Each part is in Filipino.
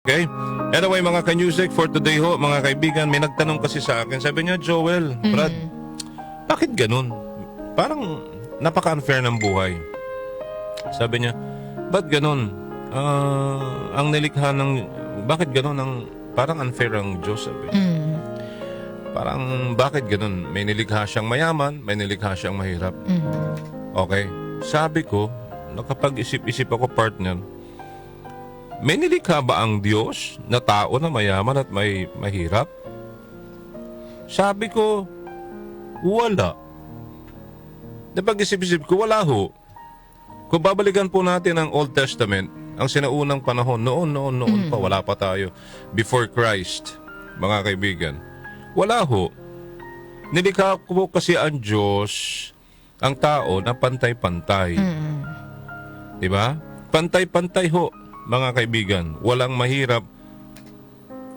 Okay? Anyway, mga ka-music, for today ho, mga kaibigan, may nagtanong kasi sa akin. Sabi niya, Joel, Brad, bakit ganun? Parang napaka-unfair ng buhay. Sabi niya, ba't ganun? Ang nilikha ng... Bakit ganun? Parang unfair ang Diyos, sabi. Parang, bakit ganun? May nilikha siyang mayaman, may nilikha siyang mahirap. Okay? Sabi ko, nakapag-isip-isip ako, partner, may nilikha ba ang Diyos na tao na mayaman at may mahirap? Sabi ko, wala. Napag-isip-isip ko, wala ho. Kung babalikan po natin ang Old Testament, ang sinaunang panahon, noon pa, wala pa tayo. Before Christ, mga kaibigan. Wala ho. Nilikha ko kasi ang Diyos, ang tao na pantay-pantay. Diba? Pantay-pantay ho. Mga kaibigan, walang mahirap,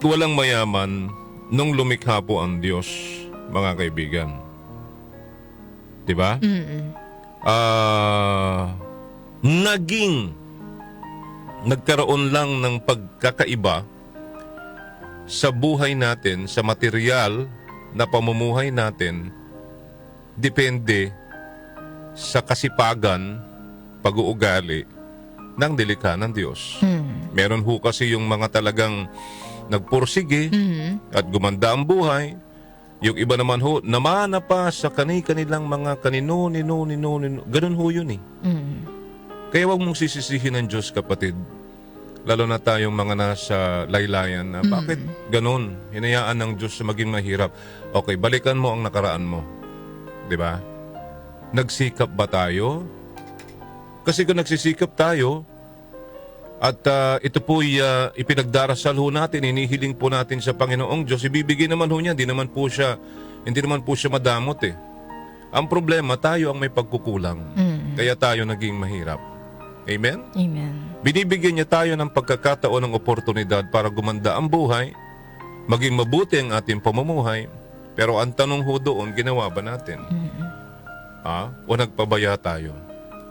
walang mayaman nung lumikha po ang Diyos, mga kaibigan. Diba? Nagkaroon lang ng pagkakaiba sa buhay natin, sa material na pamumuhay natin, depende sa kasipagan, pag-uugali, ng nilikha ng Diyos. Meron ho kasi yung mga talagang nagpursige at gumanda ang buhay. Yung iba naman ho, namana pa sa kanilang mga kanino. Ganun ho yun eh. Kaya wag mong sisisihin ng Diyos, kapatid. Lalo na tayong mga nasa laylayan na bakit ganun? Hinayaan ng Diyos na maging mahirap. Okay, balikan mo ang nakaraan mo. Diba? Nagsikap ba tayo? Kasi kung nagsisikap tayo at ito po'y ipinagdarasal ho natin, inihiling po natin sa Panginoong Diyos, ibibigay naman ho niya, hindi naman po siya madamot eh. Ang problema, tayo ang may pagkukulang. Kaya tayo naging mahirap. Amen? Amen. Binibigyan niya tayo ng pagkakataon ng oportunidad para gumanda ang buhay, maging mabuti ang ating pamumuhay, pero ang tanong ho doon, ginawa ba natin? O nagpabaya tayo?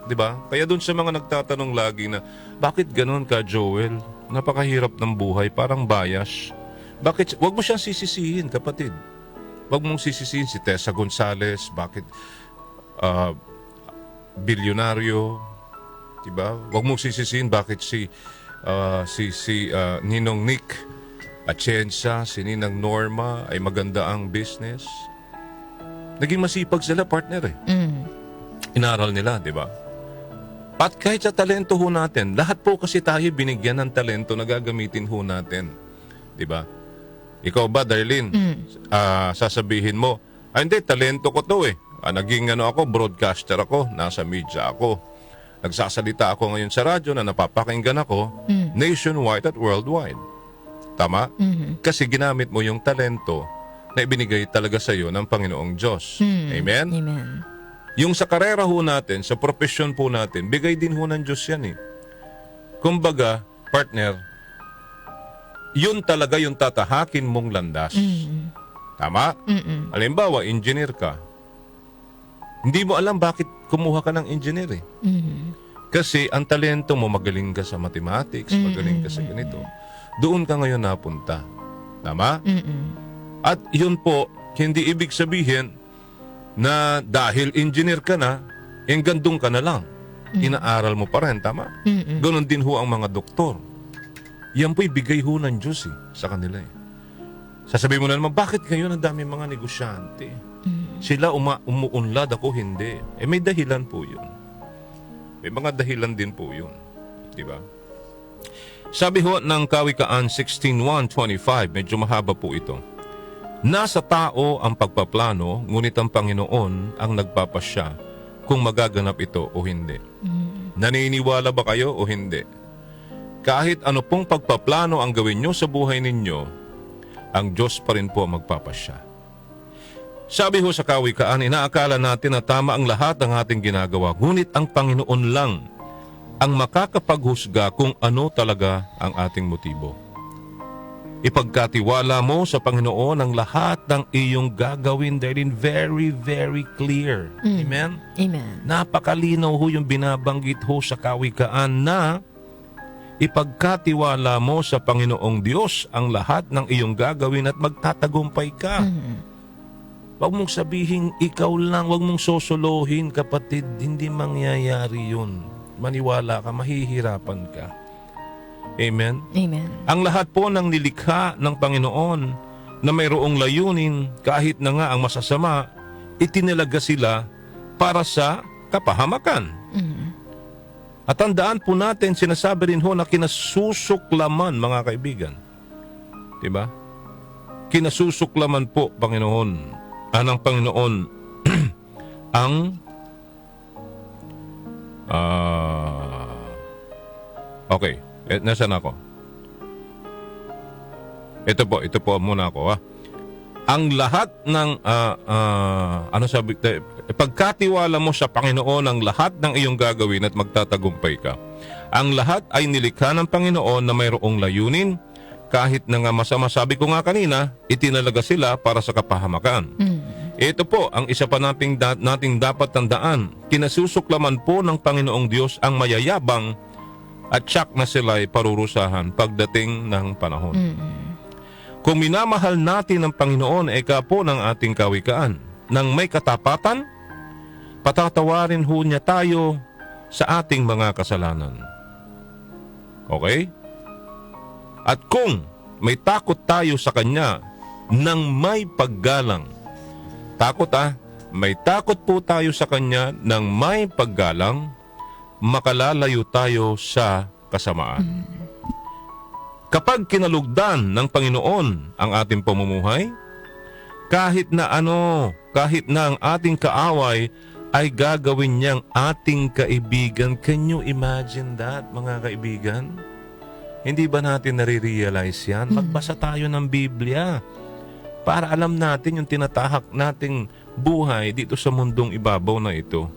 Diba? Kaya dun sa mga nagtatanong lagi na, bakit ganun ka, Joel? Napakahirap ng buhay, parang bias. Bakit? Wag mo siyang sisisihin, kapatid. Wag mong sisisihin si Tessa Gonzales, bakit bilyonaryo, diba? Wag mong sisisihin bakit si Ninong Nick Atienza, si Ninang Norma ay maganda ang business. Naging masipag sila, partner eh. Inaral nila, diba? At kahit sa talento ho natin, lahat po kasi tayo binigyan ng talento na gagamitin ho natin. Diba? Ikaw ba, Darlene, sasabihin mo, hindi, talento ko to eh. Naging ako, broadcaster ako, nasa media ako. Nagsasalita ako ngayon sa radyo na napapakinggan ako nationwide at worldwide. Tama? Kasi ginamit mo yung talento na ibinigay talaga sa iyo ng Panginoong Diyos. Amen? Amen. Yung sa karera ho natin, sa profesyon po natin, bigay din ho ng Diyos yan eh. Kumbaga, partner, yun talaga yung tatahakin mong landas. Tama? Halimbawa, engineer ka. Hindi mo alam bakit kumuha ka ng engineer eh. Kasi ang talento mo, magaling ka sa mathematics, magaling ka sa ganito. Doon ka ngayon napunta. Tama? At yun po, hindi ibig sabihin na dahil engineer ka na, gandong ka na lang. Inaaral mo pa rin, tama? Ganon din ho ang mga doktor. Yan po'y bigay ho ng Diyos sa kanila eh. Sasabihin mo na naman, bakit ngayon ang dami mga negosyante? Sila umuunlad, ako hindi. May dahilan po yun. May mga dahilan din po yun. Diba? Sabi ho ng Kawikaan 16:1-25, medyo mahaba po ito. Nasa tao ang pagpaplano, ngunit ang Panginoon ang nagpapasya kung magaganap ito o hindi. Naniniwala ba kayo o hindi? Kahit ano pong pagpaplano ang gawin nyo sa buhay ninyo, ang Diyos pa rin po magpapasya. Sabi ho sa Kawikaan, inaakala natin na tama ang lahat ng ating ginagawa, ngunit ang Panginoon lang ang makakapaghusga kung ano talaga ang ating motibo. Ipagkatiwala mo sa Panginoon ang lahat ng iyong gagawin dahil very, very clear. Amen? Amen. Napakalinaw ho yung binabanggit ho sa Kawikaan na ipagkatiwala mo sa Panginoong Diyos ang lahat ng iyong gagawin at magtatagumpay ka. Huwag mong sabihin ikaw lang, huwag mong sosolohin, kapatid. Hindi mangyayari yun. Maniwala ka, mahihirapan ka. Amen? Amen. Ang lahat po ng nilikha ng Panginoon na mayroong layunin, kahit na nga ang masasama, itinalaga sila para sa kapahamakan. At tandaan po natin, sinasabi rin ho na kinasusuklaman, mga kaibigan. Diba? Kinasusuklaman po, Panginoon, ng Panginoon ang okay. Nasaan ako? Ito po muna ako, ha. Ang lahat ng ano sabi, pagkatiwala mo sa Panginoon ang lahat ng iyong gagawin at magtatagumpay ka. Ang lahat ay nilikha ng Panginoon na mayroong layunin, kahit na nga masama. Sabi ko nga kanina, itinalaga sila para sa kapahamakan. Ito po ang isa pa nating dapat tandaan. Kinasusuklaman po ng Panginoong Diyos ang mayayabang at tiyak na sila'y parurusahan pagdating ng panahon. Kung minamahal natin ang Panginoon, eka po ng ating kawikaan, nang may katapatan, patatawarin ho niya tayo sa ating mga kasalanan. Okay? At kung may takot tayo sa Kanya nang may paggalang, may takot po tayo sa Kanya nang may paggalang, makalalayo tayo sa kasamaan. Kapag kinalugdan ng Panginoon ang ating pamumuhay, kahit na ang ating kaaway ay gagawin niyang ating kaibigan. Can you imagine that, mga kaibigan? Hindi ba natin nare-realize yan? Magbasa tayo ng Biblia para alam natin yung tinatahak nating buhay dito sa mundong ibabaw na ito.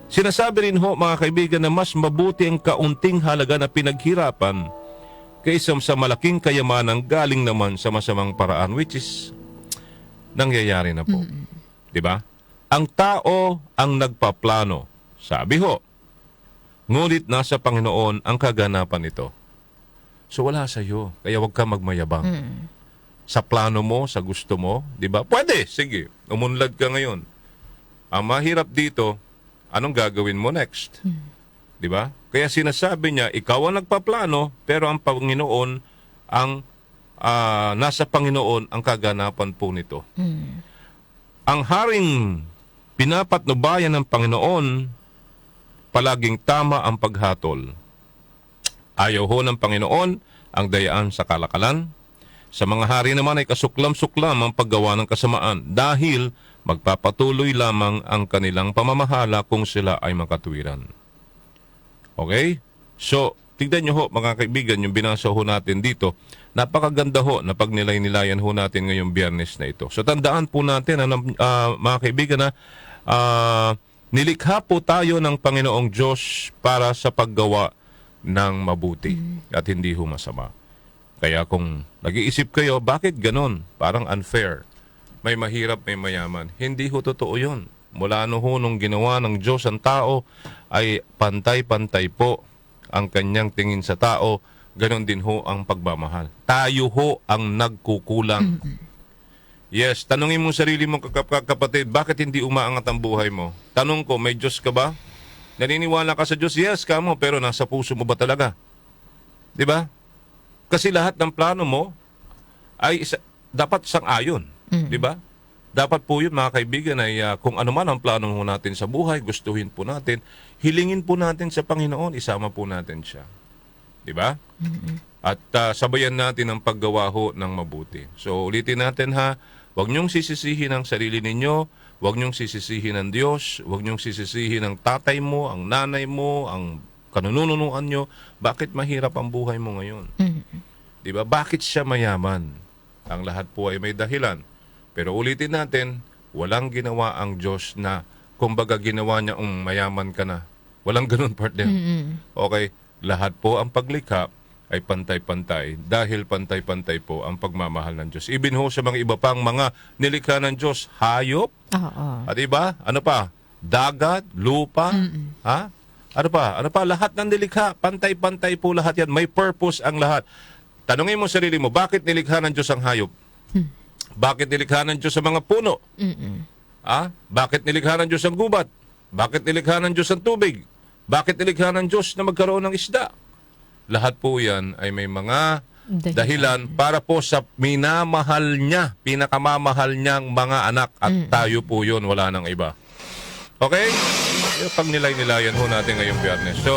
Sinasabi rin ho, mga kaibigan, na mas mabuti ang kaunting halaga na pinaghirapan kaysa sa malaking kayamanang galing naman sa masamang paraan, which is nangyayari na po. Diba? Ang tao ang nagpaplano, sabi ho, ngunit nasa Panginoon ang kaganapan nito. So wala sa iyo, kaya huwag ka magmayabang. Sa plano mo, sa gusto mo, di ba? Pwede, sige, umunlad ka ngayon. Ang mahirap dito, anong gagawin mo next? Di ba? Kaya sinasabi niya, ikaw ang nagpaplano, pero ang Panginoon, nasa Panginoon ang kaganapan po nito. Ang haring pinapatnubayan ng Panginoon, palaging tama ang paghatol. Ayaw ho ng Panginoon ang dayaan sa kalakalan. Sa mga hari naman ay kasuklam-suklam ang paggawa ng kasamaan dahil magpapatuloy lamang ang kanilang pamamahala kung sila ay makatuwiran. Okay? So, tignan nyo ho, mga kaibigan, yung binasa ho natin dito. Napakaganda ho na pagnilay-nilayan ho natin ngayong Biyernes na ito. So, tandaan po natin, mga kaibigan, na nilikha po tayo ng Panginoong Diyos para sa paggawa ng mabuti at hindi ho masama. Kaya kung nag-iisip kayo, bakit ganon? Parang unfair. May mahirap, may mayaman. Hindi ho totoo yun. Mula no ho nung ginawa ng Diyos ang tao, ay pantay-pantay po ang kanyang tingin sa tao. Ganon din ho ang pagmamahal. Tayo ho ang nagkukulang. Yes, tanungin mo sarili mo, kapatid, bakit hindi umaangat ang buhay mo? Tanong ko, may Diyos ka ba? Naniniwala ka sa Diyos? Yes, kamo, pero nasa puso mo ba talaga? Di ba? Kasi lahat ng plano mo ay dapat sang-ayon. Di ba? Dapat po yun, mga kaibigan, ay kung ano man ang plano mo natin sa buhay, gustuhin po natin, hilingin po natin sa Panginoon, isama po natin siya. Di ba? At sabayan natin ang paggawa ho ng mabuti. So ulitin natin ha, huwag niyong sisisihin ang sarili ninyo, huwag niyong sisisihin ang Diyos, huwag niyong sisisihin ang tatay mo, ang nanay mo, ang kanununuan nyo. Bakit mahirap ang buhay mo ngayon? Di ba? Bakit siya mayaman? Ang lahat po ay may dahilan. Pero ulitin natin, walang ginawa ang Diyos na kumbaga ginawa niya mayaman ka na. Walang ganun, partner. Okay? Lahat po ang paglikha ay pantay-pantay dahil pantay-pantay po ang pagmamahal ng Diyos. Even ho sa mga iba pang mga nilikha ng Diyos, hayop, at iba, ano pa? Dagat, lupa, ha? Ano pa? Ano pa? Lahat ng nilikha, pantay-pantay po lahat yan. May purpose ang lahat. Tanungin mo sarili mo, bakit nilikha ng Diyos ang hayop? Bakit nilikha ng Diyos ang mga puno? Bakit nilikha ng Diyos ang gubat? Bakit nilikha ng Diyos ang tubig? Bakit nilikha ng Diyos na magkaroon ng isda? Lahat po yan ay may mga dahilan para po sa minamahal niya, pinakamamahal niyang mga anak at tayo po yun, wala nang iba. Okay? Yung pag nilay-nilayan ho natin ngayong Biyernes. So,